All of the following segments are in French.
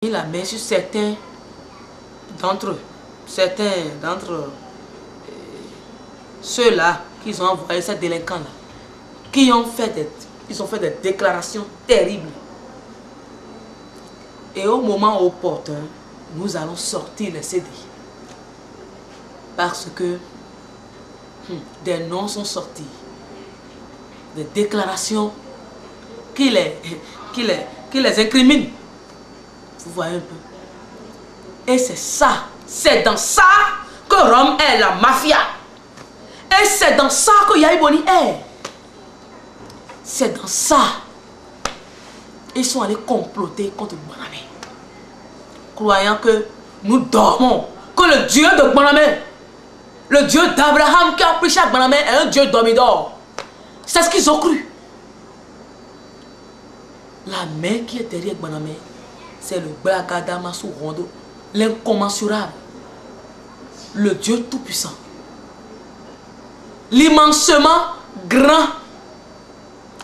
Il a mis sur certains d'entre ceux-là qui ont envoyé ces délinquants-là, ils ont fait des déclarations terribles. Et au moment opportun, nous allons sortir les CD. Parce que des noms sont sortis, des déclarations qui les incriminent. Vous voyez un peu. Et c'est dans ça que Rome est la mafia. Et c'est dans ça que Yayi Boni est. C'est dans ça. Ils sont allés comploter contre Bonamé. Croyant que nous dormons. Que le Dieu de Bonamé, le Dieu d'Abraham qui a pris chaque Bonamé est un Dieu dormidor. C'est ce qu'ils ont cru. La main qui est derrière Bonamé, c'est le Blagada Massou Rondo, l'incommensurable, le Dieu tout-puissant, l'immensement grand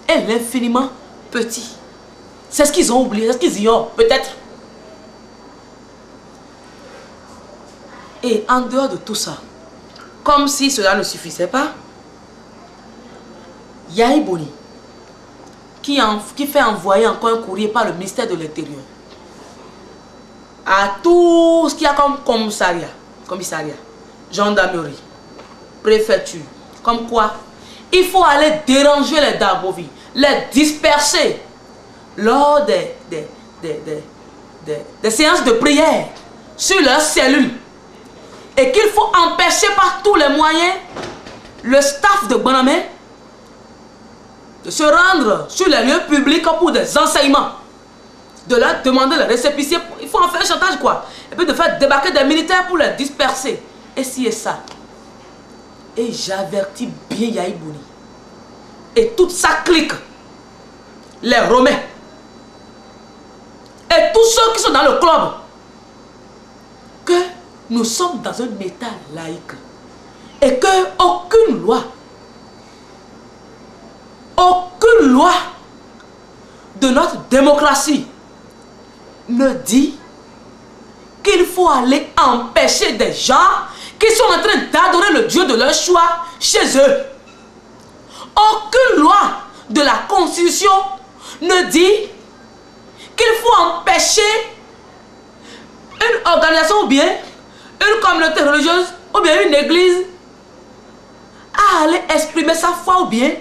et l'infiniment petit. C'est ce qu'ils ont oublié, c'est ce qu'ils ignorent, peut-être. Et en dehors de tout ça, comme si cela ne suffisait pas, Yayi Boni, qui fait envoyer encore un courrier par le ministère de l'Intérieur à tout ce qu'il y a comme commissariat, gendarmerie, préfecture, comme quoi il faut aller déranger les Dabovi, les disperser lors des séances de prière sur leurs cellules, et qu'il faut empêcher par tous les moyens le staff de Bonamé de se rendre sur les lieux publics pour des enseignements, de leur demander le récépissé. Il faut en faire un chantage, quoi. Et puis de faire débarquer des militaires pour les disperser. Et si et ça. Et j'avertis bien Yayi Boni et toute sa clique, les Romains et tous ceux qui sont dans le club, que nous sommes dans un état laïque et que aucune loi de notre démocratie ne dit qu'il faut aller empêcher des gens qui sont en train d'adorer le Dieu de leur choix chez eux. Aucune loi de la Constitution ne dit qu'il faut empêcher une organisation ou bien une communauté religieuse ou bien une église à aller exprimer sa foi ou bien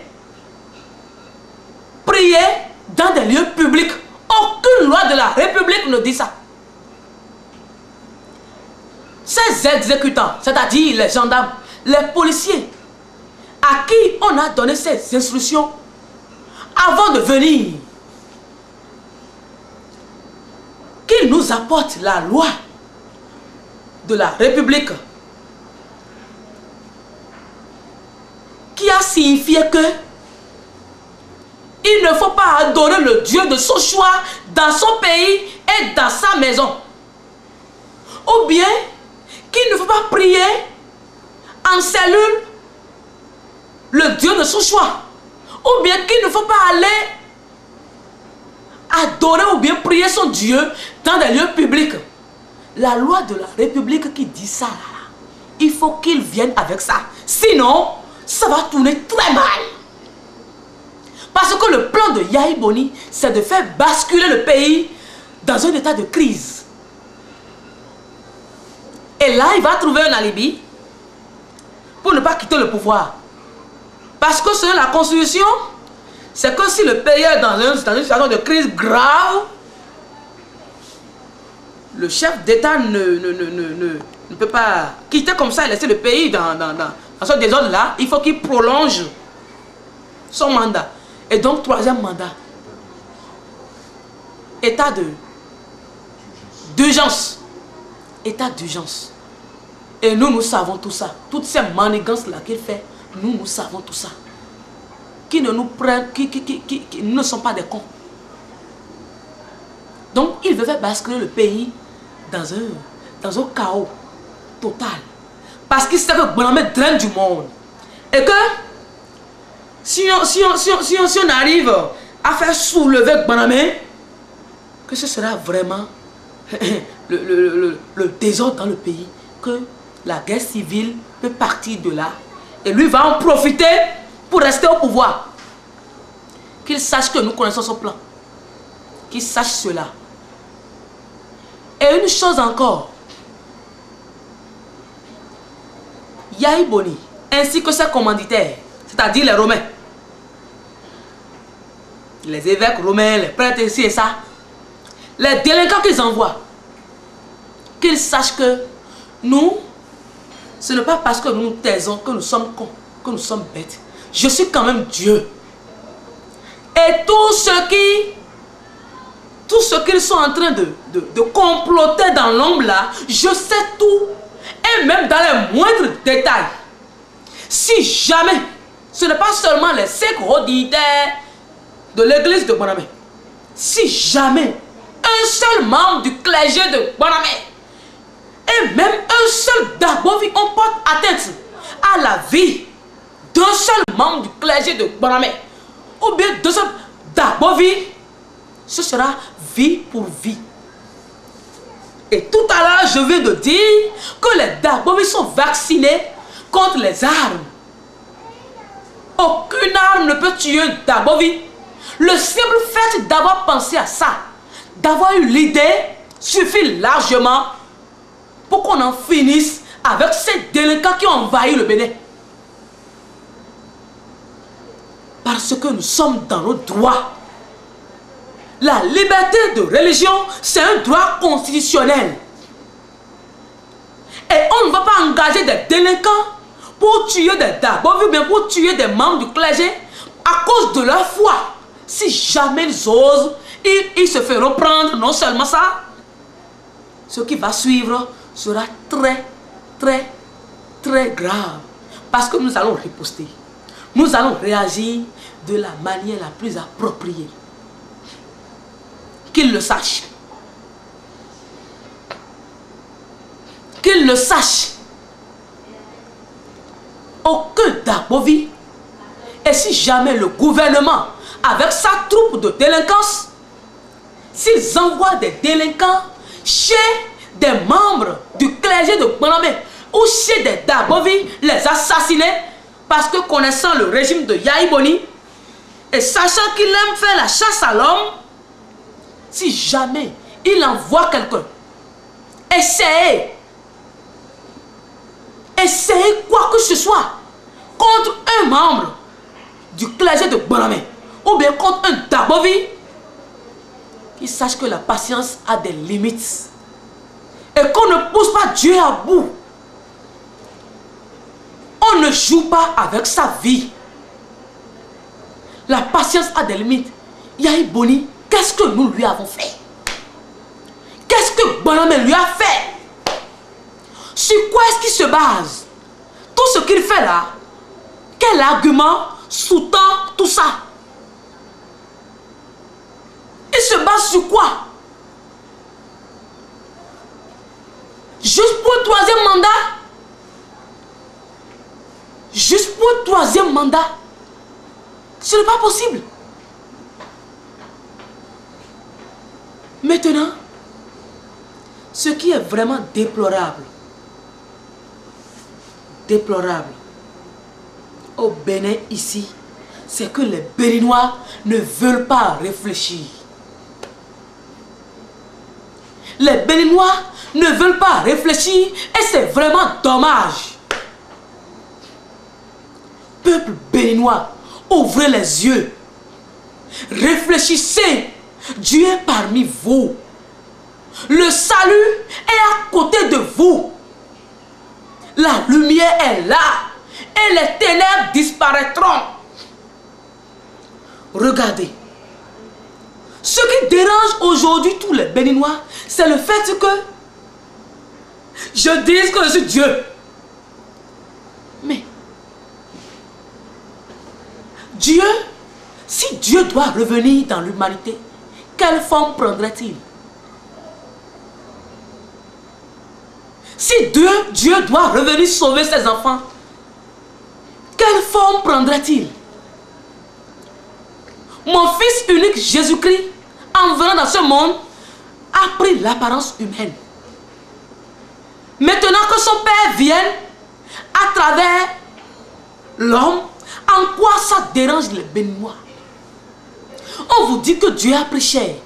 prier dans des lieux publics. Aucune loi de la République ne dit ça. Ces exécutants, c'est-à-dire les gendarmes, les policiers, à qui on a donné ces instructions avant de venir, qu'ils nous apportent la loi de la République qui a signifié que il ne faut pas adorer le Dieu de son choix dans son pays et dans sa maison. Ou bien qu'il ne faut pas prier en cellule le Dieu de son choix. Ou bien qu'il ne faut pas aller adorer ou bien prier son Dieu dans des lieux publics. La loi de la République qui dit ça, il faut qu'il vienne avec ça. Sinon, ça va tourner très mal. Parce que le plan de Yayi Boni, c'est de faire basculer le pays dans un état de crise. Et là, il va trouver un alibi pour ne pas quitter le pouvoir. Parce que selon la Constitution, c'est que si le pays est dans une situation de crise grave, le chef d'État ne peut pas quitter comme ça et laisser le pays dans ce désordre-là. Il faut qu'il prolonge son mandat. Et donc, troisième mandat, état d'urgence. État d'urgence. Et nous savons tout ça. Toutes ces manigances-là qu'il fait, nous savons tout ça. Qui ne nous prennent, qui ne sont pas des cons. Donc, il veut faire basculer le pays dans un chaos total. Parce qu'il sait que Bonamé draine du monde. Et que si on arrive à faire soulever Bonamé, que ce sera vraiment le désordre dans le pays, que la guerre civile peut partir de là et lui va en profiter pour rester au pouvoir. Qu'il sache que nous connaissons son plan. Qu'il sache cela. Et une chose encore. Yahi Boni, ainsi que ses commanditaires, c'est-à-dire les Romains, les évêques romains, les prêtres ici et ça, les délinquants qu'ils envoient, qu'ils sachent que nous, ce n'est pas parce que nous nous taisons que nous sommes cons, que nous sommes bêtes. Je suis quand même Dieu. Et tout ce qu'ils sont en train de comploter dans l'ombre là, je sais tout. Et même dans les moindres détails. Si jamais, ce n'est pas seulement les 5 auditeurs de l'église de Bonamé. Si jamais un seul membre du clergé de Bonamé et même un seul Dabovi, on porte atteinte à la vie d'un seul membre du clergé de Bonamé, ou bien de ce Dabovi, ce sera vie pour vie. Et tout à l'heure, je viens de dire que les Dabovi sont vaccinés contre les armes. Aucune arme ne peut tuer un Dabovi. Le simple fait d'avoir pensé à ça, d'avoir eu l'idée, suffit largement pour qu'on en finisse avec ces délinquants qui ont envahi le Bénin. Parce que nous sommes dans nos droits. La liberté de religion, c'est un droit constitutionnel. Et on ne va pas engager des délinquants pour tuer des Dabovi ou bien pour tuer des membres du clergé à cause de leur foi. Si jamais ils osent, ils se feront prendre. Non seulement ça, ce qui va suivre sera très, très, très grave. Parce que nous allons riposter. Nous allons réagir de la manière la plus appropriée. Qu'ils le sachent. Qu'ils le sachent. Aucun Dabovi. Et si jamais le gouvernement, avec sa troupe de délinquance, s'ils envoient des délinquants chez des membres du clergé de Bonamé ou chez des Dabovi, les assassiner, parce que connaissant le régime de Yahi Boni et sachant qu'il aime faire la chasse à l'homme, si jamais il envoie quelqu'un, essayez quoi que ce soit contre un membre du clergé de Bonamé ou bien contre un Dabovi, qu'il sache que la patience a des limites et qu'on ne pousse pas Dieu à bout. On ne joue pas avec sa vie. La patience a des limites. Yahi Boni, qu'est-ce que nous lui avons fait? Qu'est-ce que Bonamé lui a fait? Sur quoi est-ce qu'il se base? Tout ce qu'il fait là, quel argument sous-tend tout ça? Il se base sur quoi? Juste pour un troisième mandat? Juste pour un troisième mandat? Ce n'est pas possible. Maintenant, ce qui est vraiment déplorable au Bénin ici, c'est que les Béninois ne veulent pas réfléchir. Les Béninois ne veulent pas réfléchir et c'est vraiment dommage. Peuple béninois, ouvrez les yeux. Réfléchissez. Dieu est parmi vous. Le salut est à côté de vous. La lumière est là. Et les ténèbres disparaîtront. Regardez. Ce qui dérange aujourd'hui tous les Béninois, c'est le fait que je dise que je suis Dieu. Mais Dieu, si Dieu doit revenir dans l'humanité, quelle forme prendrait-il? Si Dieu doit revenir sauver ses enfants, quelle forme prendrait-il? Mon fils unique Jésus-Christ, en venant dans ce monde, a pris l'apparence humaine. Maintenant que son Père vienne à travers l'homme, en quoi ça dérange les béninois? On vous dit que Dieu a pris chair.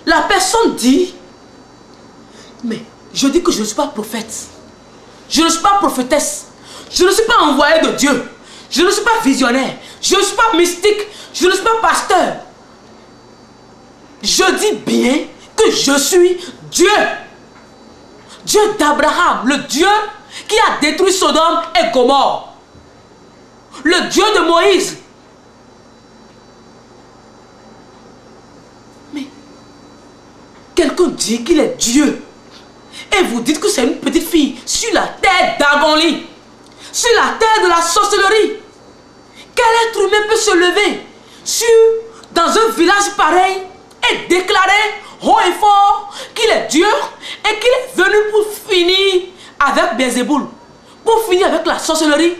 La personne dit, mais je dis que je ne suis pas prophète. Je ne suis pas prophétesse. Je ne suis pas envoyé de Dieu. Je ne suis pas visionnaire. Je ne suis pas mystique. Je ne suis pas pasteur. Je dis bien que je suis Dieu. Dieu d'Abraham, le Dieu qui a détruit Sodome et Gomorrhe. Le Dieu de Moïse. Mais quelqu'un dit qu'il est Dieu. Et vous dites que c'est une petite fille sur la terre d'Agonli, sur la terre de la sorcellerie. Quel être humain peut se lever dans un village pareil et déclarer haut et fort qu'il est Dieu et qu'il est venu pour finir avec Bézéboul, pour finir avec la sorcellerie?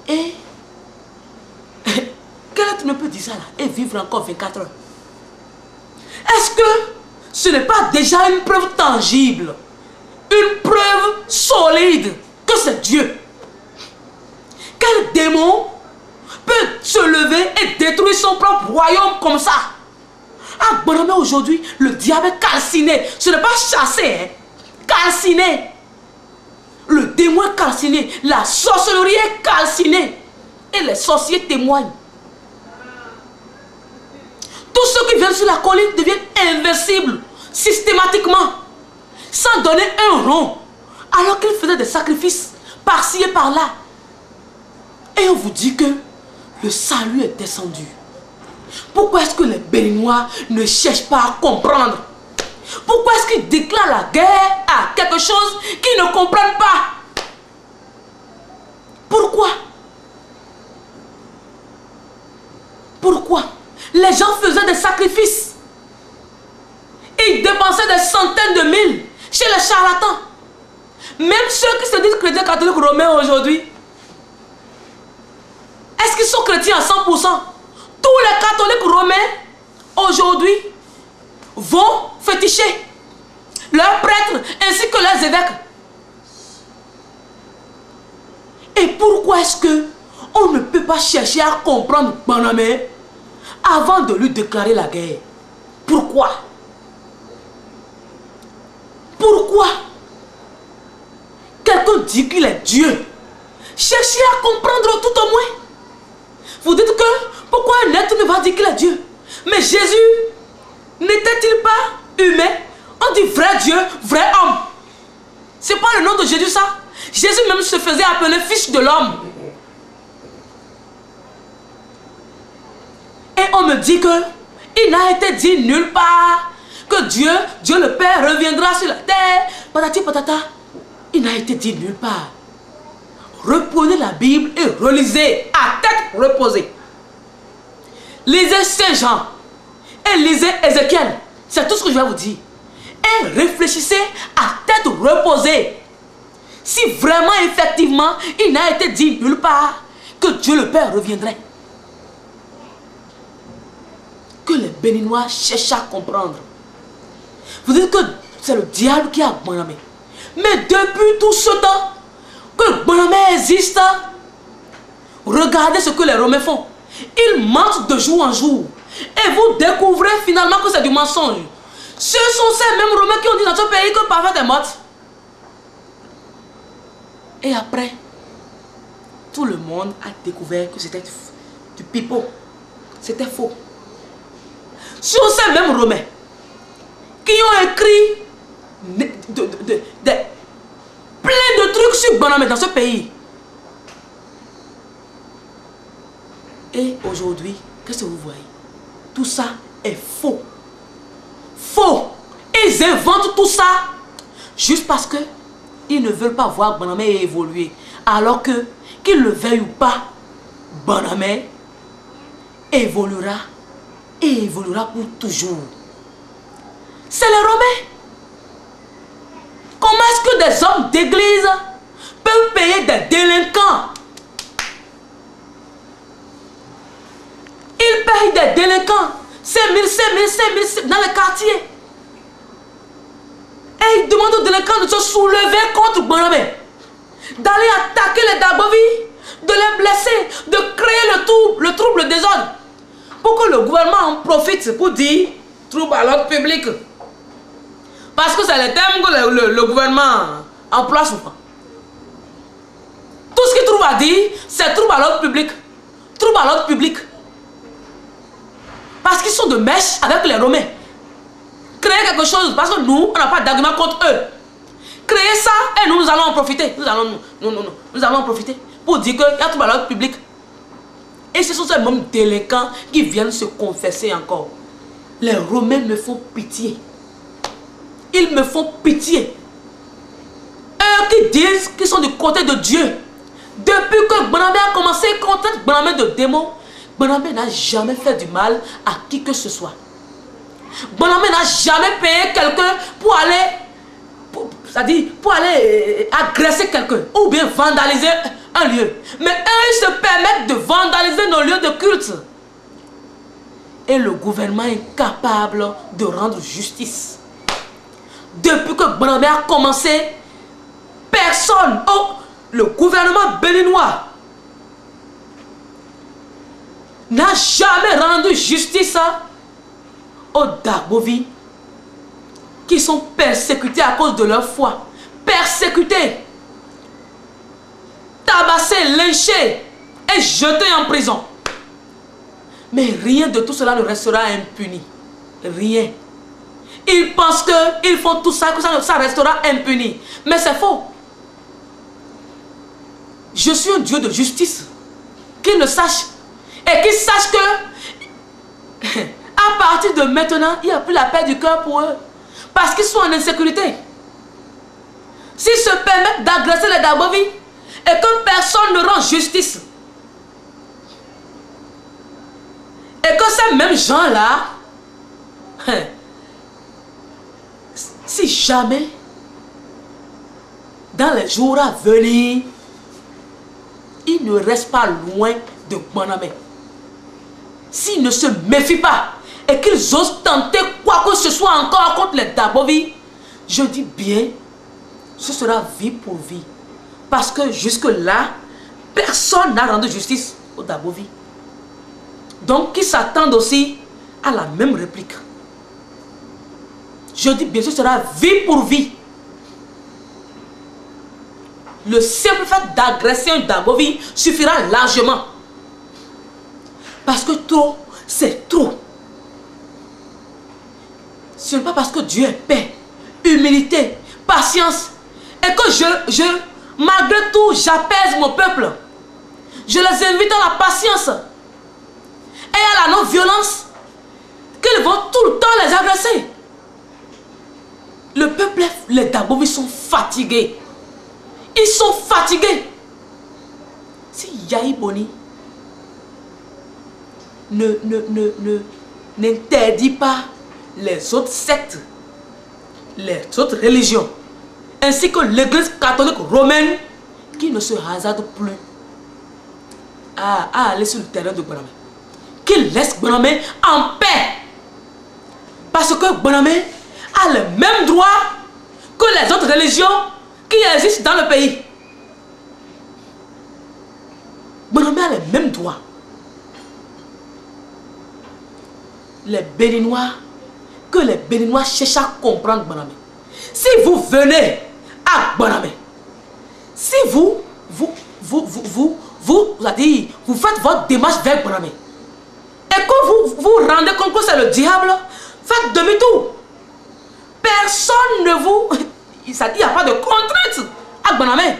Et quel être humain peut dire ça là et vivre encore 24 heures? Est-ce que ce n'est pas déjà une preuve tangible, une preuve solide que c'est Dieu? Quel démon peut se lever et détruire son propre royaume comme ça? Ah, bonhomme, aujourd'hui, le diable est calciné. Ce n'est pas chassé, hein? Calciné. Le démon est calciné. La sorcellerie est calcinée. Et les sorciers témoignent. Tous ceux qui viennent sur la colline deviennent invincibles, systématiquement, sans donner un rond, alors qu'ils faisaient des sacrifices par-ci et par-là. Et on vous dit que le salut est descendu. Pourquoi est-ce que les Béninois ne cherchent pas à comprendre? Pourquoi est-ce qu'ils déclarent la guerre à quelque chose qu'ils ne comprennent pas? Pourquoi? Pourquoi? Les gens faisaient des sacrifices. Ils dépensaient des centaines de mille chez les charlatans. Même ceux qui se disent chrétiens catholiques romains aujourd'hui, est-ce qu'ils sont chrétiens à 100%? Tous les catholiques romains aujourd'hui vont féticher leurs prêtres ainsi que leurs évêques. Et pourquoi est-ce que on ne peut pas chercher à comprendre Banamé avant de lui déclarer la guerre? Pourquoi? Pourquoi? Quelqu'un dit qu'il est Dieu. Cherchez à comprendre tout au moins. Vous dites que pourquoi un être ne va dire qu'il est Dieu? Mais Jésus n'était-il pas humain? On dit vrai Dieu, vrai homme. C'est pas le nom de Jésus ça? Jésus même se faisait appeler fils de l'homme. Et on me dit que il n'a été dit nulle part que Dieu le Père reviendra sur la terre. Patati patata. Il n'a été dit nulle part. Reprenez la Bible et relisez à tête reposée. Lisez Saint Jean et lisez Ézéchiel. C'est tout ce que je vais vous dire. Et réfléchissez à tête reposée. Si vraiment, effectivement, il n'a été dit nulle part que Dieu le Père reviendrait. Que les Béninois cherchent à comprendre. Vous dites que c'est le diable qui a Bonamé. Mais depuis tout ce temps que Bonamé existe, regardez ce que les Romains font. Ils mentent de jour en jour. Et vous découvrez finalement que c'est du mensonge. Ce sont ces mêmes Romains qui ont dit dans ce pays que parfois est morte. Et après, tout le monde a découvert que c'était du pipeau. C'était faux. Ce sont ces mêmes Romains qui ont écrit plein de trucs sur Bonamé dans ce pays. Et aujourd'hui, qu'est-ce que vous voyez? Tout ça est faux. Faux. Ils inventent tout ça juste parce que ils ne veulent pas voir Bonamé évoluer. Alors que, qu'ils le veuillent ou pas, Bonamé évoluera et évoluera pour toujours. C'est les Romains. Comment est-ce que des hommes d'église peuvent payer des délinquants? Ils payent des délinquants 5 000 dans les quartiers. Et il demande aux délinquants de se soulever contre Bonamé, d'aller attaquer les Dabovi, de les blesser, de créer le trouble, le désordre. Pour que le gouvernement en profite pour dire trouble à l'ordre public. Parce que c'est le thème que le gouvernement emploie souvent. Tout ce qu'il trouve à dire, c'est trouble à l'ordre public. Trouble à l'ordre public. Parce qu'ils sont de mèche avec les Romains. Créer quelque chose, parce que nous, on n'a pas d'argument contre eux. Créer ça, et nous allons en profiter. Nous allons en profiter pour dire qu'il y a trouble à l'ordre public. Et ce sont ces mêmes délinquants qui viennent se confesser encore. Les Romains me font pitié. Ils me font pitié. Eux qui disent qu'ils sont du côté de Dieu. Depuis que Bonamé a commencé contre Bonamé de démons, Bonamé n'a jamais fait du mal à qui que ce soit. Bonamé n'a jamais payé quelqu'un pour aller, c'est-à-dire pour aller agresser quelqu'un ou bien vandaliser un lieu. Mais eux, ils se permettent de vandaliser nos lieux de culte. Et le gouvernement est incapable de rendre justice. Depuis que Bonamé a commencé, personne, le gouvernement béninois n'a jamais rendu justice aux Dabovi qui sont persécutés à cause de leur foi. Persécutés, tabassés, lynchés et jetés en prison. Mais rien de tout cela ne restera impuni. Rien. Ils pensent qu'ils font tout ça, que ça restera impuni. Mais c'est faux. Je suis un Dieu de justice. Qu'ils le sachent. Et qu'ils sachent que à partir de maintenant, il n'y a plus la paix du cœur pour eux. Parce qu'ils sont en insécurité. S'ils se permettent d'agresser les Dabovi et que personne ne rend justice, et que ces mêmes gens-là, si jamais, dans les jours à venir, ils ne restent pas loin de Bonamé, s'ils ne se méfient pas et qu'ils osent tenter quoi que ce soit encore contre les Dabovi, je dis bien, ce sera vie pour vie. Parce que jusque-là, personne n'a rendu justice aux Dabovi. Donc, qu'ils s'attendent aussi à la même réplique. Je dis bien, ce sera vie pour vie. Le simple fait d'agresser un Dabovi suffira largement. Parce que trop, c'est trop. Ce n'est pas parce que Dieu est paix, humilité, patience, et que malgré tout, j'apaise mon peuple. Je les invite à la patience et à la non-violence, qu'ils vont tout le temps les agresser. Le peuple, les Dabovi sont fatigués. Ils sont fatigués. Si Yahi Boni n'interdit pas les autres sectes, les autres religions, ainsi que l'église catholique romaine, qui ne se hasarde plus à aller sur le terrain de Bonamé, qu'il laisse Bonamé en paix. Parce que Bonamé a les mêmes droits que les autres religions qui existent dans le pays. Bonamé a les mêmes droits. Les Béninois, que les Béninois cherchent à comprendre Bonamé. Si vous venez à Bonamé, si vous faites votre démarche vers Bonamé, et que vous rendez compte que c'est le diable, faites demi-tour. Personne ne vous... Il n'y a pas de contrainte à Bonamé.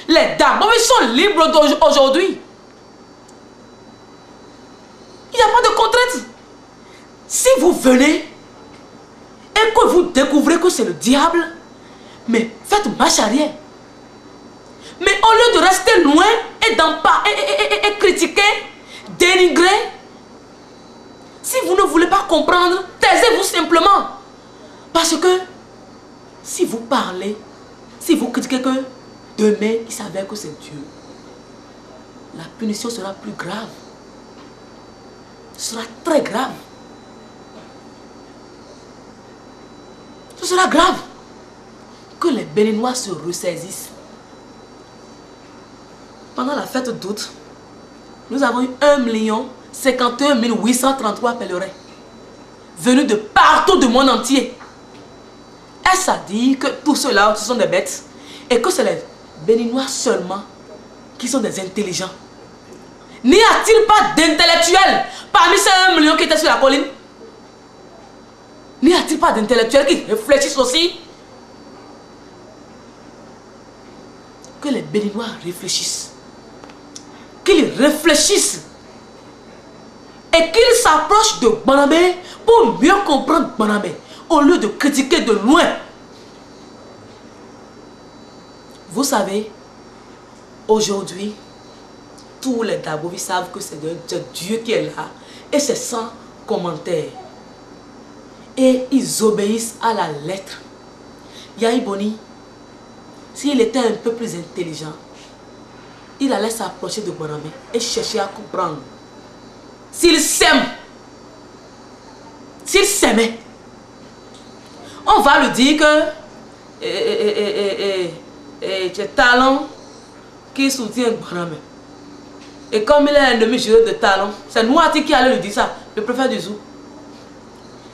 Les Dabovi sont libres aujourd'hui. Il n'y a pas de contrainte. Si vous venez et que vous découvrez que c'est le diable, mais faites marche arrière. Mais au lieu de rester loin et critiquer, dénigrer, si vous ne voulez pas comprendre, taisez-vous simplement. Parce que si vous parlez, si vous critiquez que demain il s'avère que c'est Dieu, la punition sera plus grave. Ce sera très grave. ce sera grave que les Béninois se ressaisissent. Pendant la fête d'août, nous avons eu 1 51 833 pèlerins venus de partout du monde entier. Est-ce à dire que tous ceux-là, ce sont des bêtes et que c'est les Béninois seulement qui sont des intelligents? N'y a-t-il pas d'intellectuels parmi ces 1 million qui étaient sur la colline? N'y a-t-il pas d'intellectuels qui réfléchissent aussi? Que les Béninois réfléchissent. Qu'ils réfléchissent. Et qu'ils s'approchent de Banabé pour mieux comprendre Banabé, au lieu de critiquer de loin. Vous savez, aujourd'hui, tous les Dabovis savent que c'est Dieu qui est là. Et c'est sans commentaire. Et ils obéissent à la lettre. Yahi Boni, s'il était un peu plus intelligent, il allait s'approcher de Banabé et chercher à comprendre. S'il s'aime, s'il s'aimait, on va lui dire que c'est Talon qui soutient Banabé. Et comme il est ennemi juré de Talon, c'est Noati qui allait lui dire ça, le préfet du Zou.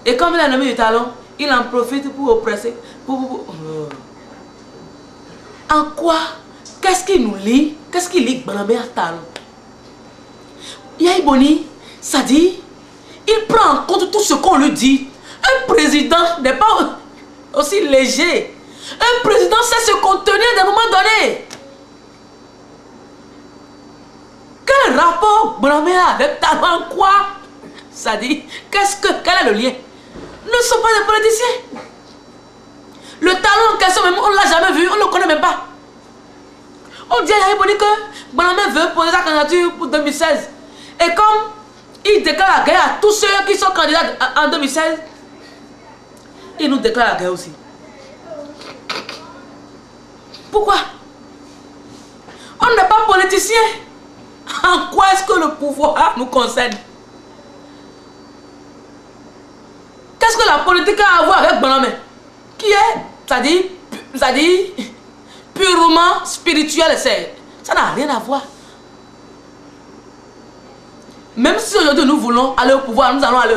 Et comme il est ennemi du Talon, il en profite pour oppresser. En quoi? Qu'est-ce qu'il nous lit? Qu'est-ce qu'il lit Banabé à Talon? Yahi Boni, ça dit, il prend en compte tout ce qu'on lui dit. Un président n'est pas aussi léger. Un président sait se contenir à un moment donné. Quel rapport Banabé a avec Talon? Quoi? Ça dit, quel est le lien? Nous ne sommes pas des politiciens. Le Talon en question, même, on ne l'a jamais vu, on ne le connaît même pas. On dit à Yahi Boni que Banabé veut poser sa candidature pour 2016. Et comme il déclare la guerre à tous ceux qui sont candidats en 2016, il nous déclare la guerre aussi. Pourquoi? On n'est pas politicien. En quoi est-ce que le pouvoir nous concerne? Qu'est-ce que la politique a à voir avec Banabé? Qui est, c'est-à-dire purement spirituel, ça n'a rien à voir. Même si aujourd'hui nous voulons aller au pouvoir, nous allons aller,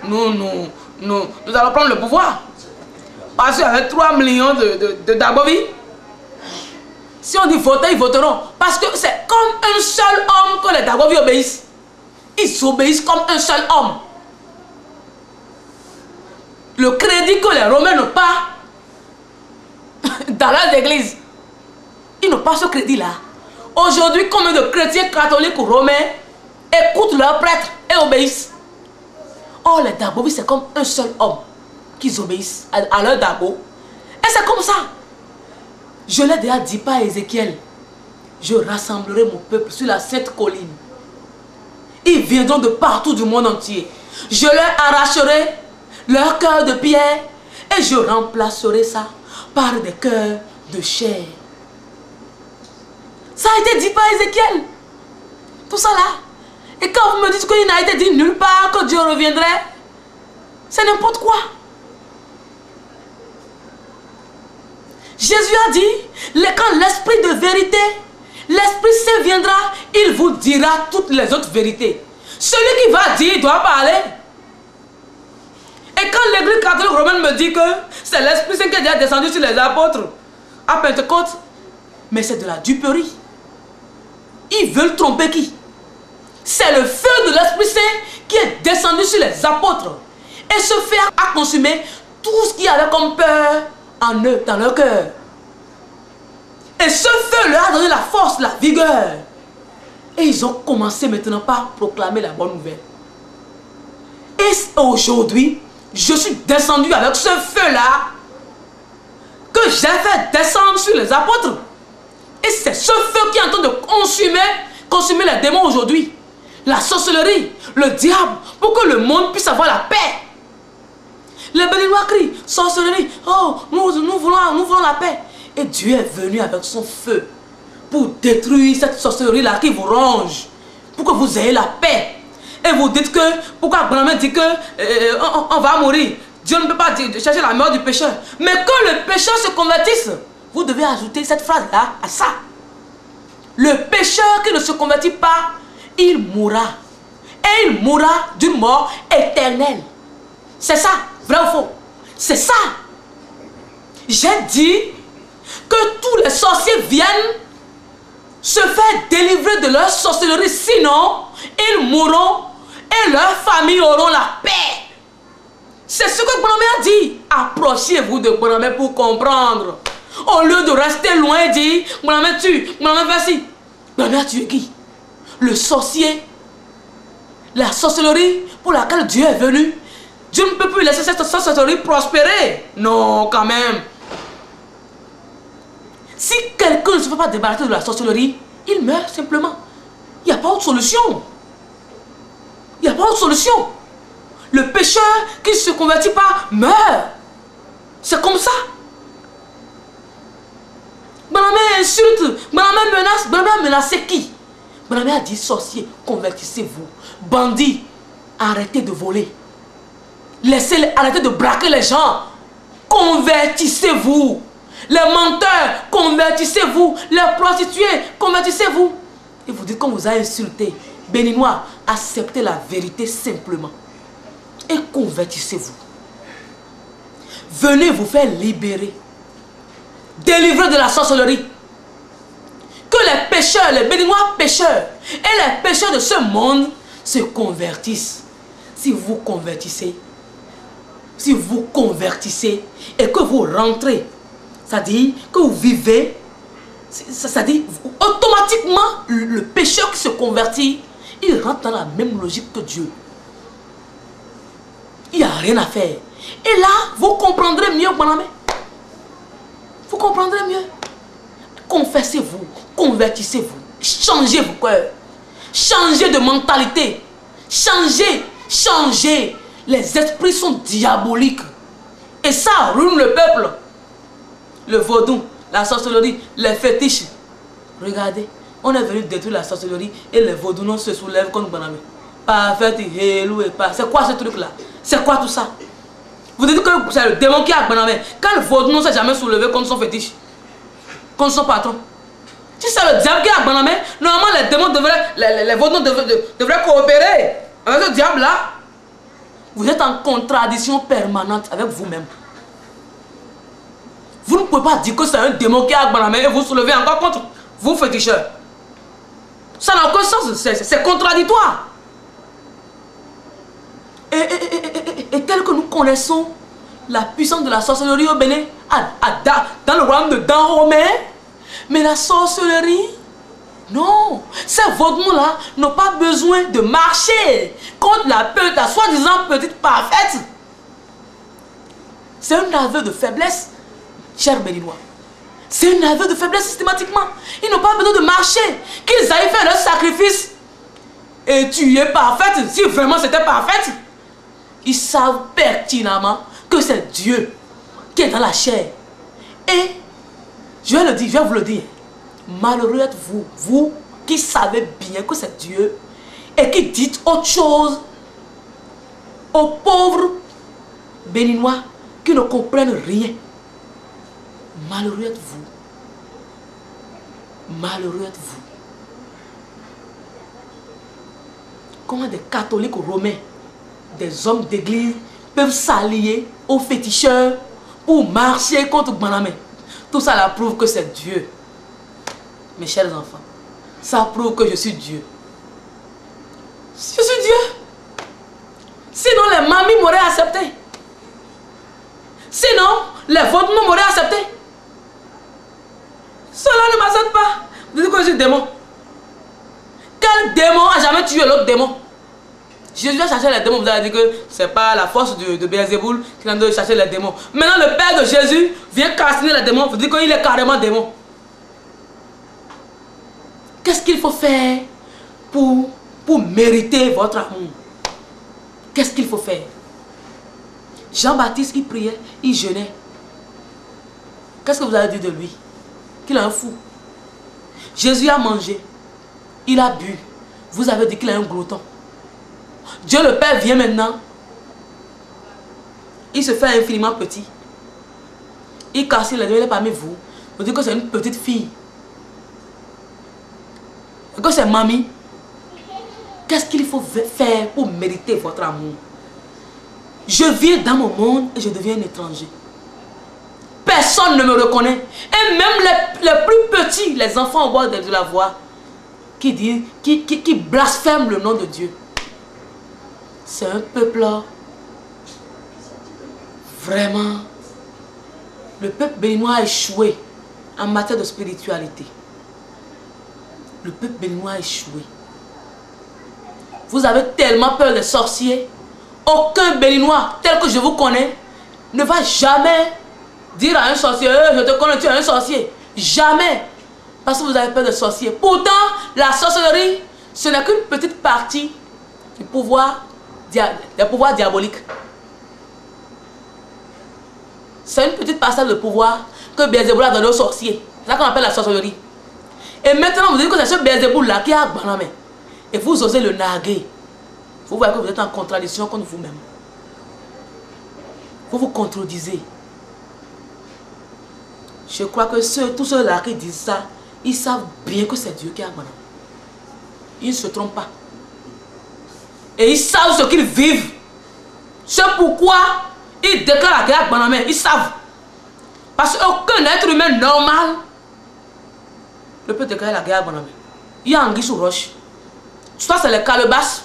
nous allons prendre le pouvoir. Parce qu'avec 3 millions de Dabovis, si on dit voter, ils voteront. Parce que c'est comme un seul homme que les Dabovis obéissent. Ils obéissent comme un seul homme. Le crédit que les Romains n'ont pas dans leurs églises, ils n'ont pas ce crédit-là. Aujourd'hui, combien de chrétiens catholiques ou romains écoutent leurs prêtres et obéissent? Or, les Dabovis, c'est comme un seul homme qu'ils obéissent à leur Dabo. Et c'est comme ça. Je l'ai déjà dit par Ézéchiel. Je rassemblerai mon peuple sur la sainte colline. Ils viendront de partout du monde entier. Je leur arracherai leur cœur de pierre et je remplacerai ça par des cœurs de chair. Ça a été dit par Ézéchiel. Tout ça là. Et quand vous me dites qu'il n'a été dit nulle part que Dieu reviendrait, c'est n'importe quoi. Jésus a dit, quand l'Esprit de vérité, l'Esprit Saint viendra, il vous dira toutes les autres vérités. Celui qui va dire doit parler. Et quand l'Église catholique romaine me dit que c'est l'Esprit Saint qui est déjà descendu sur les apôtres à Pentecôte, mais c'est de la duperie. Ils veulent tromper qui? C'est le feu de l'Esprit Saint qui est descendu sur les apôtres. Et ce feu a consumé tout ce qui avait comme peur en eux, dans leur cœur. Et ce feu leur a donné la force, la vigueur. Et ils ont commencé maintenant par proclamer la bonne nouvelle. Et aujourd'hui, je suis descendu avec ce feu-là que j'ai fait descendre sur les apôtres. Et c'est ce feu qui est en train de consumer les démons aujourd'hui. La sorcellerie, le diable, pour que le monde puisse avoir la paix. Les Béninois crient, sorcellerie, oh, nous voulons la paix. Et Dieu est venu avec son feu pour détruire cette sorcellerie-là qui vous ronge, pour que vous ayez la paix. Et vous dites que, pourquoi Banabé dit que on va mourir? Dieu ne peut pas chercher la mort du pécheur. Mais quand le pécheur se convertisse, vous devez ajouter cette phrase-là à ça. Le pécheur qui ne se convertit pas, il mourra. Et il mourra d'une mort éternelle. C'est ça, vrai ou faux? C'est ça. J'ai dit que tous les sorciers viennent se faire délivrer de leur sorcellerie. Sinon, ils mourront et leurs familles auront la paix. C'est ce que Bonhomme a dit. Approchez-vous de Bonhomme pour comprendre. Au lieu de rester loin et dire, Bonhomme tue, Bonhomme vas-y. Bonhomme a tué qui? Le sorcier. La sorcellerie pour laquelle Dieu est venu. Dieu ne peut plus laisser cette sorcellerie prospérer. Non, quand même. Si quelqu'un ne se fait pas débarrasser de la sorcellerie, il meurt simplement. Il n'y a pas autre solution. Il n'y a pas autre solution. Le pécheur qui ne se convertit pas meurt. C'est comme ça. Bonhomme insulte, Bonhomme menace. Bonhomme a menacé qui? Bonhomme a dit sorcier, convertissez-vous. Bandits, arrêtez de voler. Arrêtez de braquer les gens. Convertissez-vous. Les menteurs, convertissez-vous. Les prostituées, convertissez-vous. Et vous dites qu'on vous a insulté. Béninois, acceptez la vérité simplement. Et convertissez-vous. Venez vous faire libérer. Délivrer de la sorcellerie. Que les pécheurs, les Béninois pécheurs et les pécheurs de ce monde se convertissent. Si vous convertissez, et que vous rentrez, c'est-à-dire que vous vivez, c'est-à-dire automatiquement le pécheur qui se convertit, il rentre dans la même logique que Dieu. Il n'y a rien à faire. Et là, vous comprendrez mieux, mon ami. Vous comprendrez mieux. Confessez-vous, convertissez-vous, changez vos cœurs, changez de mentalité, changez. Les esprits sont diaboliques. Et ça ruine le peuple. Le vaudou, la sorcellerie, les fétiches. Regardez, on est venu détruire la sorcellerie et les vaudous se soulèvent contre Bonhomme. Parfait, c'est quoi ce truc-là? C'est quoi tout ça? Vous dites que c'est le démon qui a Bonhomme. Quand le vaudou ne s'est jamais soulevé contre son fétiche, contre son patron. Si c'est le diable qui a Bonhomme, normalement les démons devraient, les vaudous devraient coopérer avec ce diable-là. Vous êtes en contradiction permanente avec vous-même. Vous ne pouvez pas dire que c'est un démon qui a Bonhomme et vous soulevez encore contre vous, féticheurs. Ça n'a aucun sens, c'est contradictoire. Et tel que nous connaissons la puissance de la sorcellerie au Bénin, dans le royaume de Dahomey, mais la sorcellerie, non, ces vaudous-là n'ont pas besoin de marcher contre la soi-disant petite parfaite. C'est un aveu de faiblesse, cher Béninois. C'est un aveu de faiblesse systématiquement. Ils n'ont pas besoin de marcher. Qu'ils aillent faire leur sacrifice. Et tu es parfaite. Si vraiment c'était parfaite, ils savent pertinemment que c'est Dieu qui est dans la chair. Et je vais le dire, je vais vous le dire. Malheureux êtes-vous, vous qui savez bien que c'est Dieu et qui dites autre chose aux pauvres Béninois qui ne comprennent rien. Malheureux êtes-vous. Malheureux êtes-vous. Comment des catholiques romains, des hommes d'église peuvent s'allier aux féticheurs pour marcher contre Bonhomme? Tout ça là prouve que c'est Dieu. Mes chers enfants, ça prouve que je suis Dieu. Je suis Dieu. Sinon les mamies m'auraient accepté. Sinon les vôtres m'auraient accepté. Cela ne m'accepte pas. Vous dites que je suis démon. Quel démon a jamais tué l'autre démon? Jésus a cherché les démons. Vous avez dit que ce n'est pas la force de Béelzéboul qui a de chercher les démons. Maintenant le père de Jésus vient cassiner les démons. Vous dites qu'il est carrément démon. Qu'est-ce qu'il faut faire pour mériter votre amour? Qu'est-ce qu'il faut faire? Jean-Baptiste, il priait, il jeûnait. Qu'est-ce que vous avez dit de lui? Qu'il est un fou. Jésus a mangé, il a bu. Vous avez dit qu'il est un glouton. Dieu le Père vient maintenant il se fait infiniment petit. Il casse les deux parmi vous. Vous dites que c'est une petite fille. Et que c'est mamie. Qu'est-ce qu'il faut faire pour mériter votre amour? Je viens dans mon monde et je deviens un étranger. Personne ne me reconnaît. Et même les plus petits, les enfants au bord de la voie, qui blasphèment le nom de Dieu. C'est un peuple vraiment. Le peuple béninois a échoué en matière de spiritualité. Le peuple béninois a échoué. Vous avez tellement peur des sorciers. Aucun béninois tel que je vous connais ne va jamais dire à un sorcier, je te connais, tu es un sorcier. Jamais. Parce que vous avez peur des sorciers. Pourtant, la sorcellerie, ce n'est qu'une petite partie du pouvoir, des pouvoirs diaboliques. C'est une petite parcelle de pouvoir que Beelzéboul a donné aux sorciers. C'est ça qu'on appelle la sorcellerie. Et maintenant, vous dites que c'est ce Beelzéboul-là qui a Banamé. Et vous osez le narguer. Vous voyez que vous êtes en contradiction contre vous-même. Vous vous contredisez. Je crois que tous ceux-là qui disent ça, ils savent bien que c'est Dieu qui a Banamé. Ils ne se trompent pas. Et ils savent ce qu'ils vivent. C'est pourquoi ils déclarent la guerre à Banamé. Ils savent. Parce qu'aucun être humain normal ne peut déclarer la guerre à Banamé. Il y a anguille sous roche. Soit c'est les calebasses.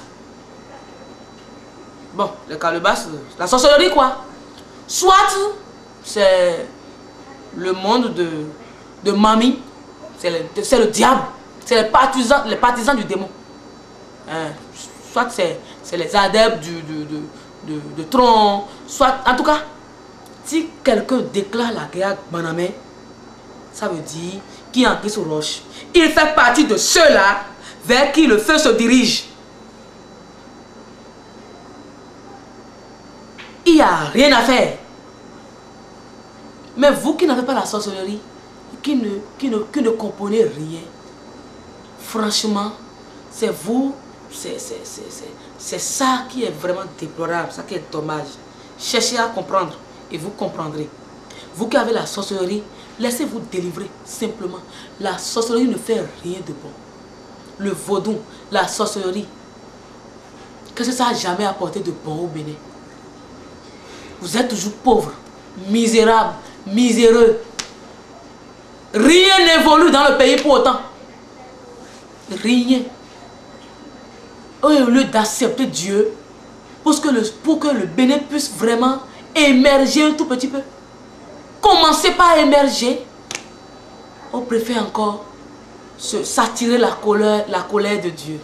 Bon, les calebasses, la sorcellerie quoi. Soit c'est le monde de mamie. C'est le diable. C'est les partisans du démon. Soit c'est les adeptes de tronc. Soit, en tout cas, si quelqu'un déclare la guerre à Banamé, ça veut dire qu'il est entré sur roche. Il fait partie de ceux-là vers qui le feu se dirige. Il n'y a rien à faire. Mais vous qui n'avez pas la sorcellerie, qui ne comprenez rien, franchement, c'est vous, c'est ça qui est vraiment déplorable, ça qui est dommage. Cherchez à comprendre et vous comprendrez. Vous qui avez la sorcellerie, laissez-vous délivrer simplement. La sorcellerie ne fait rien de bon. Le vaudou, la sorcellerie, qu'est-ce que ça n'a jamais apporté de bon au Bénin? Vous êtes toujours pauvres, misérables, miséreux. Rien n'évolue dans le pays pour autant. Rien. Au lieu d'accepter Dieu, pour que le Bénin puisse vraiment émerger un tout petit peu. Commencez par émerger. On préfère encore s'attirer la colère de Dieu.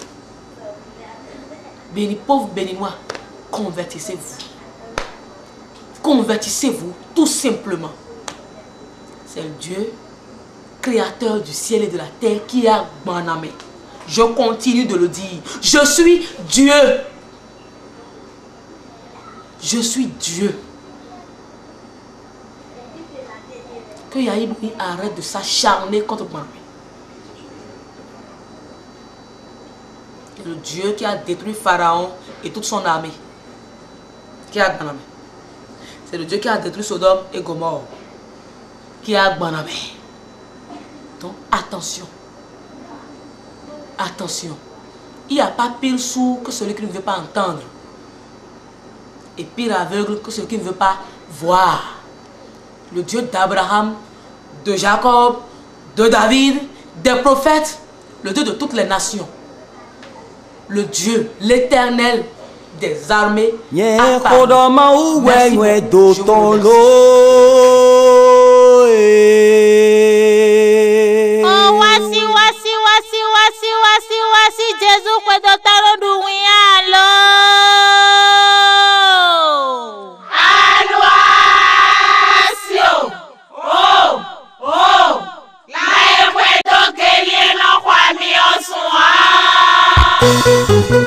Pauvres Béninois, convertissez-vous. Convertissez-vous tout simplement. C'est le Dieu, créateur du ciel et de la terre, qui a Banamé. Je continue de le dire. Je suis Dieu. Je suis Dieu. Que Yahib arrête de s'acharner contre Banamé. Le Dieu qui a détruit Pharaon et toute son armée. Qui a Banamé. C'est le Dieu qui a détruit Sodome et Gomorrhe. Qui a Banamé. Donc attention. Attention. Il n'y a pas pire sourd que celui qui ne veut pas entendre. Et pire aveugle que celui qui ne veut pas voir. Le Dieu d'Abraham, de Jacob, de David, des prophètes. Le Dieu de toutes les nations. Le Dieu, l'Éternel des armées. Merci Jésus.